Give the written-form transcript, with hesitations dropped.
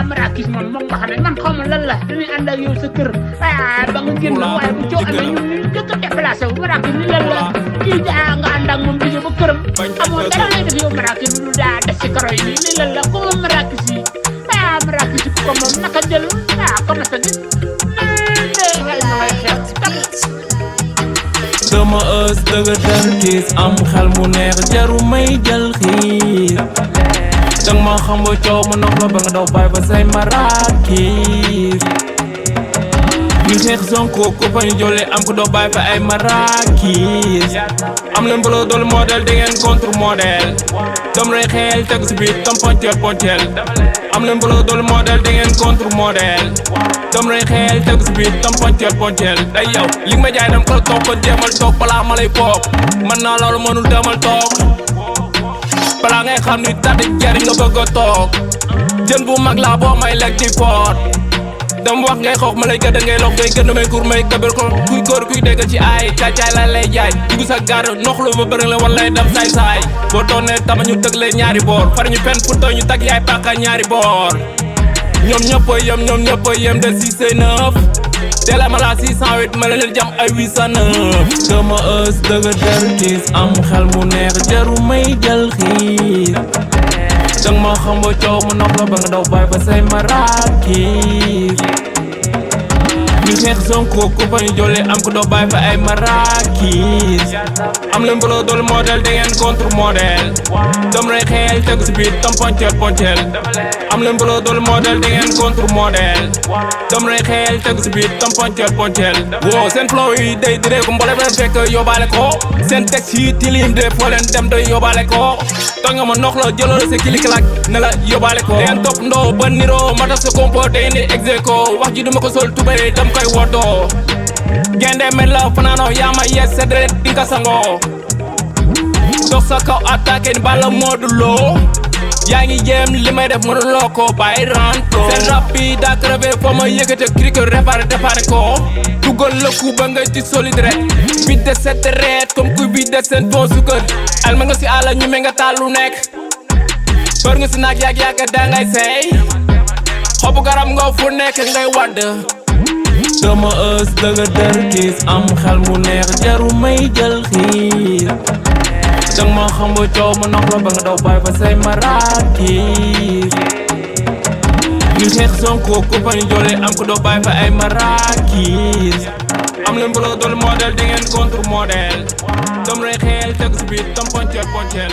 Merakis moom nga xam ne man xaw ma lan la dañuy ànd ak yow sa kër ba nga génn waaye bu coow amee ñun ñu jëkk a déplacé wu Merakis ni lan la kii daa nga ànd ak moom jóge ba këram amoo dara lay def yow Merakis lu daa def si karo yi nii li lan la ko moom Merakis yi Merakis yi ko moom naka jël ko na sa gis sama ës dëgg kiis am xel mu neex jaru may jël xiir dang ma xam ba coow ma nopp la ba nga daw bàyyi ba say marakis ñu xeex Sonko ko fa ñu jolle am ko doo bàyyi fa ay marakis am leen bëloo doolu modèle da ngeen contre modèle dom rey xeel tegu si biir tam poncel am leen bëloo doolu modèle da ngeen contre modèle dom rey xeel tegu si biir tam poncel day yow li ma jaay dam ko toog ko jéemal toog balaa ma lay poog man naa loolu mënul demal toog balaa ngay xam ni tati jariñ nga bëgg a toog jën bu mag laa boo may lekk di poot dam wax ngay xoox ma lay gëdd ngay lox ngay gënd may kur may kabel ko kuy góor kuy dégg ci ay caacaay la lay jaay dugg sa gaar noxlu ba bëri la wala dem saay boo doonee tama ñu tëg lee ñaari boor far ñu fen pour ñu tag yaay pàqa ñaari boor ñoom ñëpp a yem de 6 et 9 teel ma la 608 ma leen jam ay 809 sama ës dëgg kiis am xel mu neex jaru may jël xiir dang ma xam ba coow ma nopp la ba nga daw bàyyi ba say marakis ñu xeex Sonko ko fa ñu jolle am ko doo bàyyi fa ay marakis am leen bëloo doolu modèle da ngeen contre modèle dom rey xeel tegu si biir tam poncel am leen bëloo doolu modèle da ngeen contre modèle dom rey xeel tegu si biir tam poncel wow seen flow yi day diree ko mbole leen fekk yóbbaale ko seen texte yi tilim de foo leen dem day yóbbaale ko tooñ nga ma nox la jëloo la sa kilikilak ne la yóbbaale ko da ngeen topp ndoo ba niroo mata sa compo day indi execo wax ji duma ko sol tubéy dam koy woto gende mel la fanaanoo yaa ma yees sa deret dinga sangoo dox sa kaw attaqué ni bala Modou Lo yaa ngi jéem li may def mënuloo ko bàyyi ranto seen rap bi daa crevé foo ma yëgate crique réparé ko dugal la ku ba ngay ti solide rek bi de set reet comme kuy bi de seen bon sukkër al ma nga si àlla ñu me nga taal lu nekk bër nga si naaj yàgg da ngay seey xobu garab nga fu nekk ngay wadd sama ës dëgg kiis am xel mu neex jaru may jël xiir dang ma xam ba coow ma nopp la ba nga daw bàyyi fa say marakis ñu xeex Sonko ko fa ñu jolle am ko doo bàyyi fa ay marakis am leen bëloo doolu modèle da ngeen contre modèle dom rey xeel tegu si biir tam poncel